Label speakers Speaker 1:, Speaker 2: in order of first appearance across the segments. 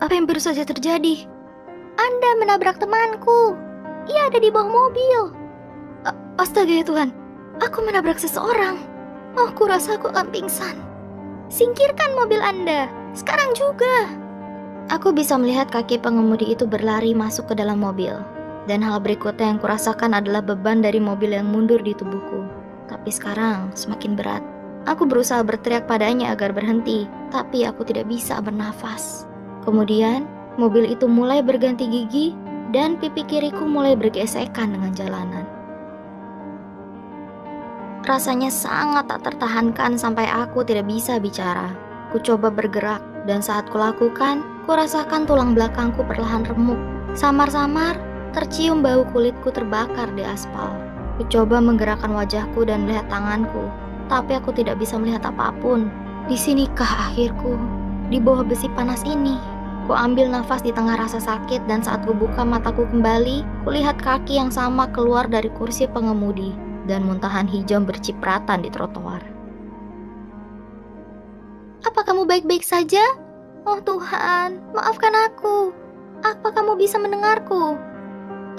Speaker 1: Apa yang baru saja terjadi? Anda menabrak temanku. Ia ada di bawah mobil. Astaga ya Tuhan, aku menabrak seseorang. Oh, kurasa aku akan pingsan. Singkirkan mobil Anda, sekarang juga. Aku bisa melihat kaki pengemudi itu berlari masuk ke dalam mobil. Dan hal berikutnya yang kurasakan adalah beban dari mobil yang mundur di tubuhku. Tapi sekarang semakin berat. Aku berusaha berteriak padanya agar berhenti, tapi aku tidak bisa bernafas. Kemudian, mobil itu mulai berganti gigi dan pipi kiriku mulai bergesekan dengan jalanan. Rasanya sangat tak tertahankan sampai aku tidak bisa bicara. Ku coba bergerak dan saat kulakukan, kurasakan tulang belakangku perlahan remuk. Samar-samar, tercium bau kulitku terbakar di aspal. Ku coba menggerakkan wajahku dan melihat tanganku, tapi aku tidak bisa melihat apapun. Di sinikah akhirku? Di bawah besi panas ini. Ku ambil nafas di tengah rasa sakit dan saat ku buka mataku kembali, kulihat kaki yang sama keluar dari kursi pengemudi dan muntahan hijau bercipratan di trotoar. Apa kamu baik-baik saja? Oh Tuhan, maafkan aku. Apa kamu bisa mendengarku?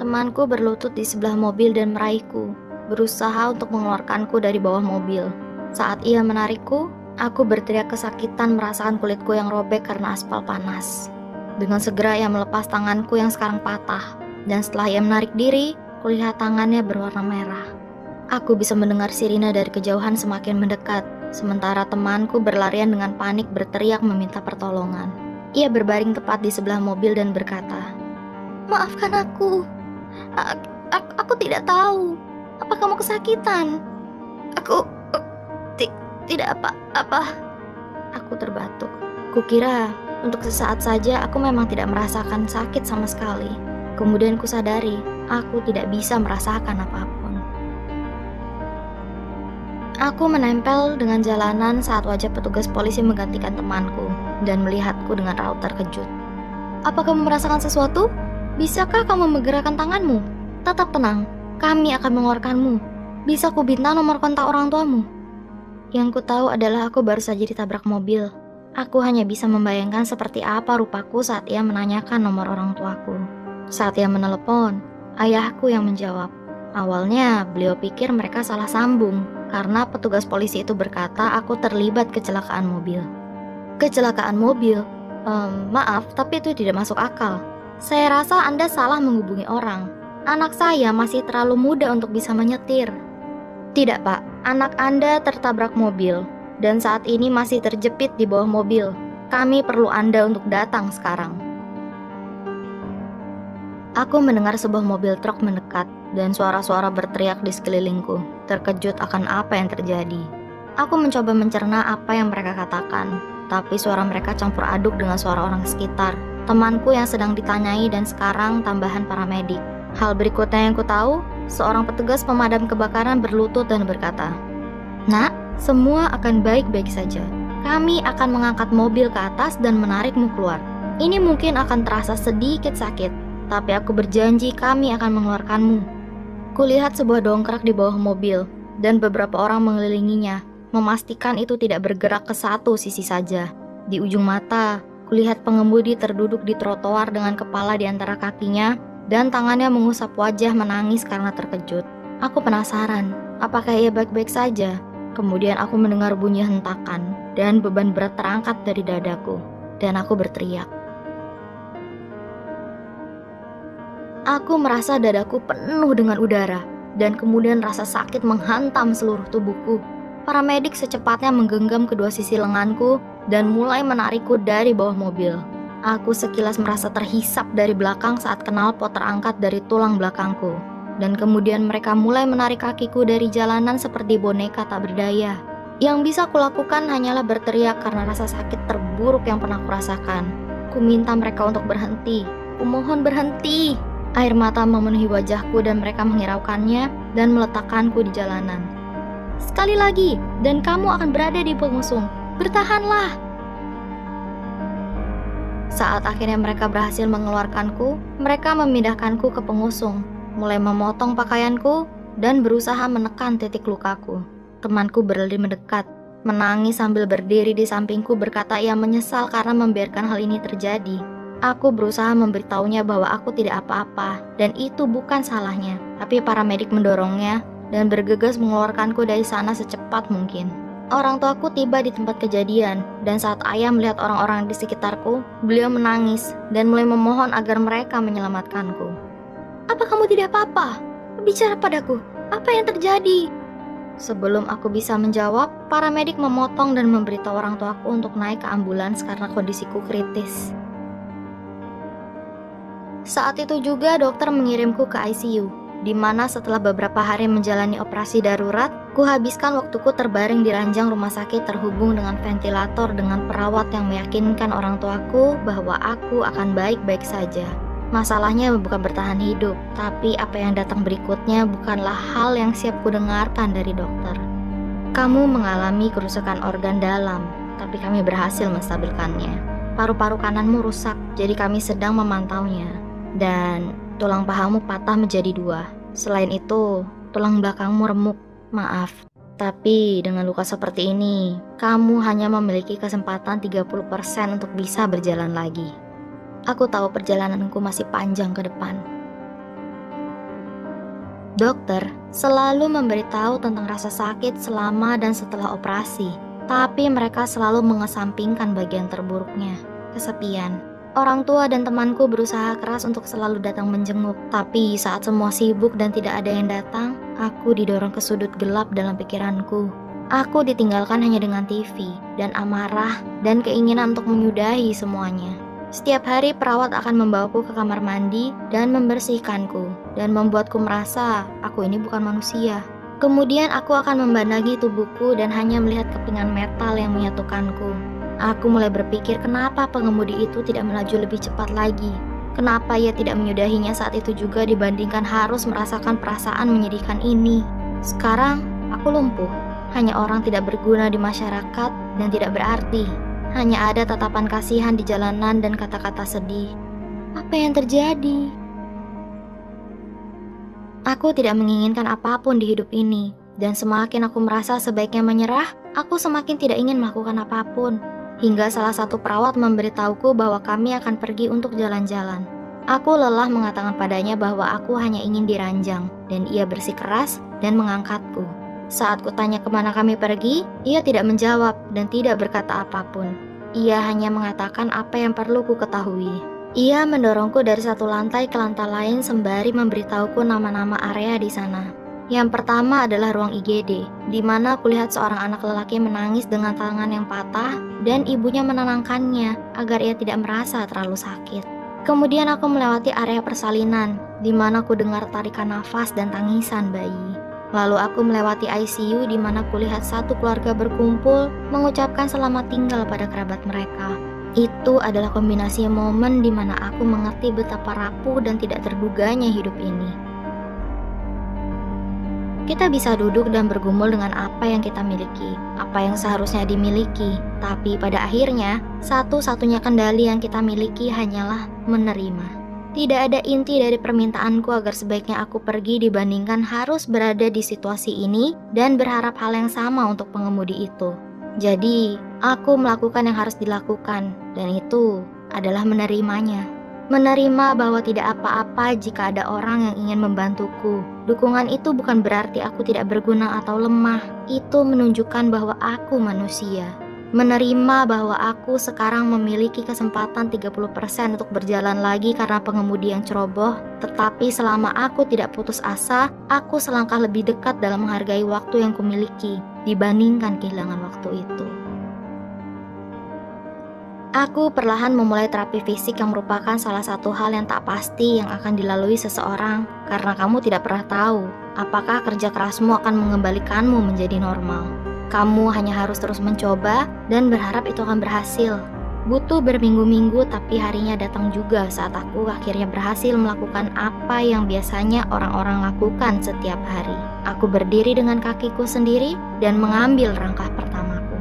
Speaker 1: Temanku berlutut di sebelah mobil dan meraihku, berusaha untuk mengeluarkanku dari bawah mobil. Saat ia menarikku, aku berteriak kesakitan merasakan kulitku yang robek karena aspal panas. Dengan segera ia melepas tanganku yang sekarang patah, dan setelah ia menarik diri, kulihat tangannya berwarna merah. Aku bisa mendengar sirine dari kejauhan semakin mendekat, sementara temanku berlarian dengan panik berteriak meminta pertolongan. Ia berbaring tepat di sebelah mobil dan berkata, "Maafkan aku. Aku tidak tahu. Apa kamu kesakitan?" Aku tidak apa-apa. Aku terbatuk. Kukira untuk sesaat saja aku memang tidak merasakan sakit sama sekali. Kemudian kusadari aku tidak bisa merasakan apapun. Aku menempel dengan jalanan saat wajah petugas polisi menggantikan temanku dan melihatku dengan raut terkejut. "Apa kamu merasakan sesuatu? Bisakah kamu menggerakkan tanganmu? Tetap tenang, kami akan mengeluarkanmu. Bisa ku minta nomor kontak orang tuamu?" Yang ku tahu adalah aku baru saja ditabrak mobil. Aku hanya bisa membayangkan seperti apa rupaku saat ia menanyakan nomor orang tuaku. Saat ia menelepon, ayahku yang menjawab. Awalnya beliau pikir mereka salah sambung karena petugas polisi itu berkata aku terlibat kecelakaan mobil. Kecelakaan mobil? Maaf, tapi itu tidak masuk akal. Saya rasa Anda salah menghubungi orang. Anak saya masih terlalu muda untuk bisa menyetir. Tidak, Pak. Anak Anda tertabrak mobil dan saat ini masih terjepit di bawah mobil. Kami perlu Anda untuk datang sekarang. Aku mendengar sebuah mobil truk mendekat dan suara-suara berteriak di sekelilingku, terkejut akan apa yang terjadi. Aku mencoba mencerna apa yang mereka katakan, tapi suara mereka campur aduk dengan suara orang sekitar, temanku yang sedang ditanyai dan sekarang tambahan paramedik. Hal berikutnya yang ku tahu, seorang petugas pemadam kebakaran berlutut dan berkata, "Nak, semua akan baik-baik saja. Kami akan mengangkat mobil ke atas dan menarikmu keluar. Ini mungkin akan terasa sedikit sakit, tapi aku berjanji kami akan mengeluarkanmu." Kulihat sebuah dongkrak di bawah mobil, dan beberapa orang mengelilinginya, memastikan itu tidak bergerak ke satu sisi saja. Di ujung mata, kulihat pengemudi terduduk di trotoar dengan kepala di antara kakinya, dan tangannya mengusap wajah menangis karena terkejut. Aku penasaran, apakah ia baik-baik saja? Kemudian aku mendengar bunyi hentakan, dan beban berat terangkat dari dadaku, dan aku berteriak. Aku merasa dadaku penuh dengan udara, dan kemudian rasa sakit menghantam seluruh tubuhku. Paramedik secepatnya menggenggam kedua sisi lenganku, dan mulai menarikku dari bawah mobil. Aku sekilas merasa terhisap dari belakang saat knalpot terangkat dari tulang belakangku. Dan kemudian mereka mulai menarik kakiku dari jalanan seperti boneka tak berdaya. Yang bisa kulakukan hanyalah berteriak karena rasa sakit terburuk yang pernah kurasakan. Ku minta mereka untuk berhenti. Ku mohon berhenti. Air mata memenuhi wajahku dan mereka menghiraukannya dan meletakkanku di jalanan. "Sekali lagi, dan kamu akan berada di pengusung. Bertahanlah." Saat akhirnya mereka berhasil mengeluarkanku, mereka memindahkanku ke pengusung, mulai memotong pakaianku, dan berusaha menekan titik lukaku. Temanku berlari mendekat, menangis sambil berdiri di sampingku berkata ia menyesal karena membiarkan hal ini terjadi. Aku berusaha memberitahunya bahwa aku tidak apa-apa dan itu bukan salahnya. Tapi para medik mendorongnya dan bergegas mengeluarkanku dari sana secepat mungkin. Orang tuaku tiba di tempat kejadian dan saat ayah melihat orang-orang di sekitarku, beliau menangis dan mulai memohon agar mereka menyelamatkanku. "Apa kamu tidak apa-apa? Bicara padaku, apa yang terjadi?" Sebelum aku bisa menjawab, para medik memotong dan memberitahu orang tuaku untuk naik ke ambulans karena kondisiku kritis. Saat itu juga dokter mengirimku ke ICU, di mana setelah beberapa hari menjalani operasi darurat, kuhabiskan waktuku terbaring di ranjang rumah sakit terhubung dengan ventilator dengan perawat yang meyakinkan orang tuaku bahwa aku akan baik-baik saja. Masalahnya bukan bertahan hidup, tapi apa yang datang berikutnya bukanlah hal yang siap kudengarkan dari dokter. "Kamu mengalami kerusakan organ dalam, tapi kami berhasil menstabilkannya. Paru-paru kananmu rusak, jadi kami sedang memantaunya. Dan tulang pahamu patah menjadi 2. Selain itu, tulang belakangmu remuk. Maaf, tapi dengan luka seperti ini, kamu hanya memiliki kesempatan 30% untuk bisa berjalan lagi. Aku tahu perjalananku masih panjang ke depan." Dokter selalu memberitahu tentang rasa sakit selama dan setelah operasi, tapi mereka selalu mengesampingkan bagian terburuknya, kesepian. Orang tua dan temanku berusaha keras untuk selalu datang menjenguk, tapi saat semua sibuk dan tidak ada yang datang, aku didorong ke sudut gelap dalam pikiranku. Aku ditinggalkan hanya dengan TV dan amarah dan keinginan untuk menyudahi semuanya. Setiap hari perawat akan membawaku ke kamar mandi dan membersihkanku dan membuatku merasa aku ini bukan manusia. Kemudian aku akan membandahi tubuhku dan hanya melihat kepingan metal yang menyatukanku. Aku mulai berpikir kenapa pengemudi itu tidak melaju lebih cepat lagi. Kenapa ia tidak menyudahinya saat itu juga dibandingkan harus merasakan perasaan menyedihkan ini. Sekarang aku lumpuh, hanya orang tidak berguna di masyarakat dan tidak berarti. Hanya ada tatapan kasihan di jalanan dan kata-kata sedih. Apa yang terjadi? Aku tidak menginginkan apapun di hidup ini, dan semakin aku merasa sebaiknya menyerah, aku semakin tidak ingin melakukan apapun. Hingga salah satu perawat memberitahuku bahwa kami akan pergi untuk jalan-jalan. Aku lelah mengatakan padanya bahwa aku hanya ingin diranjang, dan ia bersikeras dan mengangkatku. Saat kutanya kemana kami pergi, ia tidak menjawab dan tidak berkata apapun. Ia hanya mengatakan apa yang perlu ku ketahui. Ia mendorongku dari satu lantai ke lantai lain sembari memberitahuku nama-nama area di sana. Yang pertama adalah ruang IGD, di mana kulihat seorang anak lelaki menangis dengan tangan yang patah dan ibunya menenangkannya agar ia tidak merasa terlalu sakit. Kemudian aku melewati area persalinan, di mana ku dengar tarikan nafas dan tangisan bayi. Lalu aku melewati ICU di mana kulihat satu keluarga berkumpul mengucapkan selamat tinggal pada kerabat mereka. Itu adalah kombinasi momen di mana aku mengerti betapa rapuh dan tidak terduganya hidup ini. Kita bisa duduk dan bergumul dengan apa yang kita miliki, apa yang seharusnya dimiliki, tapi pada akhirnya, satu-satunya kendali yang kita miliki hanyalah menerima. Tidak ada inti dari permintaanku agar sebaiknya aku pergi dibandingkan harus berada di situasi ini dan berharap hal yang sama untuk pengemudi itu. Jadi, aku melakukan yang harus dilakukan, dan itu adalah menerimanya. Menerima bahwa tidak apa-apa jika ada orang yang ingin membantuku. Dukungan itu bukan berarti aku tidak berguna atau lemah. Itu menunjukkan bahwa aku manusia. Menerima bahwa aku sekarang memiliki kesempatan 30% untuk berjalan lagi karena pengemudi yang ceroboh. Tetapi selama aku tidak putus asa, aku selangkah lebih dekat dalam menghargai waktu yang kumiliki dibandingkan kehilangan waktu itu. Aku perlahan memulai terapi fisik yang merupakan salah satu hal yang tak pasti yang akan dilalui seseorang karena kamu tidak pernah tahu apakah kerja kerasmu akan mengembalikanmu menjadi normal. Kamu hanya harus terus mencoba dan berharap itu akan berhasil. Butuh berminggu-minggu tapi harinya datang juga saat aku akhirnya berhasil melakukan apa yang biasanya orang-orang lakukan setiap hari. Aku berdiri dengan kakiku sendiri dan mengambil langkah pertamaku.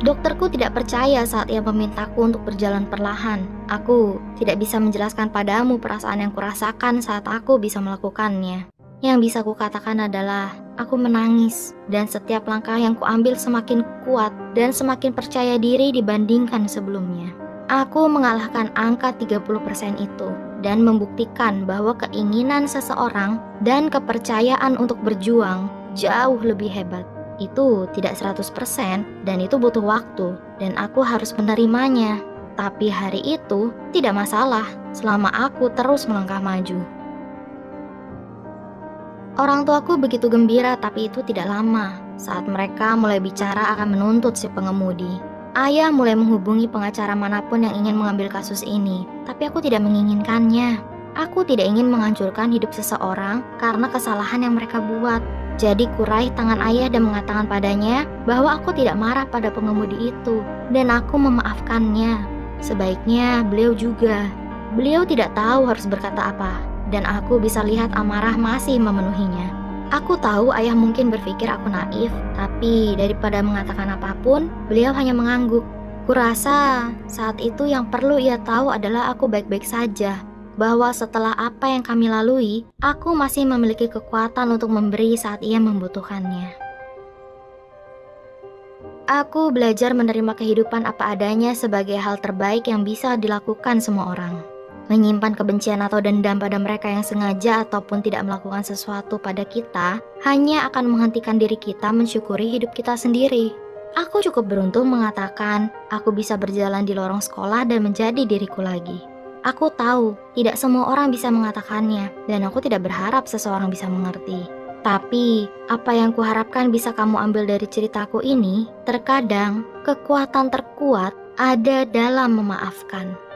Speaker 1: Dokterku tidak percaya saat ia memintaku untuk berjalan perlahan. Aku tidak bisa menjelaskan padamu perasaan yang kurasakan saat aku bisa melakukannya. Yang bisa kukatakan adalah, aku menangis, dan setiap langkah yang kuambil semakin kuat dan semakin percaya diri dibandingkan sebelumnya. Aku mengalahkan angka 30% itu dan membuktikan bahwa keinginan seseorang dan kepercayaan untuk berjuang jauh lebih hebat. Itu tidak 100% dan itu butuh waktu dan aku harus menerimanya. Tapi hari itu tidak masalah selama aku terus melangkah maju. Orang tuaku begitu gembira, tapi itu tidak lama. Saat mereka mulai bicara akan menuntut si pengemudi, ayah mulai menghubungi pengacara manapun yang ingin mengambil kasus ini. Tapi aku tidak menginginkannya. Aku tidak ingin menghancurkan hidup seseorang karena kesalahan yang mereka buat. Jadi kuraih tangan ayah dan mengatakan padanya bahwa aku tidak marah pada pengemudi itu dan aku memaafkannya. Sebaiknya beliau juga. Beliau tidak tahu harus berkata apa. Dan aku bisa lihat amarah masih memenuhinya. Aku tahu ayah mungkin berpikir aku naif, tapi daripada mengatakan apapun, beliau hanya mengangguk. Kurasa saat itu yang perlu ia tahu adalah aku baik-baik saja. Bahwa setelah apa yang kami lalui, aku masih memiliki kekuatan untuk memberi saat ia membutuhkannya. Aku belajar menerima kehidupan apa adanya sebagai hal terbaik yang bisa dilakukan semua orang. Menyimpan kebencian atau dendam pada mereka yang sengaja ataupun tidak melakukan sesuatu pada kita hanya akan menghentikan diri kita mensyukuri hidup kita sendiri. Aku cukup beruntung mengatakan aku bisa berjalan di lorong sekolah dan menjadi diriku lagi. Aku tahu tidak semua orang bisa mengatakannya dan aku tidak berharap seseorang bisa mengerti. Tapi apa yang kuharapkan bisa kamu ambil dari ceritaku ini, terkadang kekuatan terkuat ada dalam memaafkan.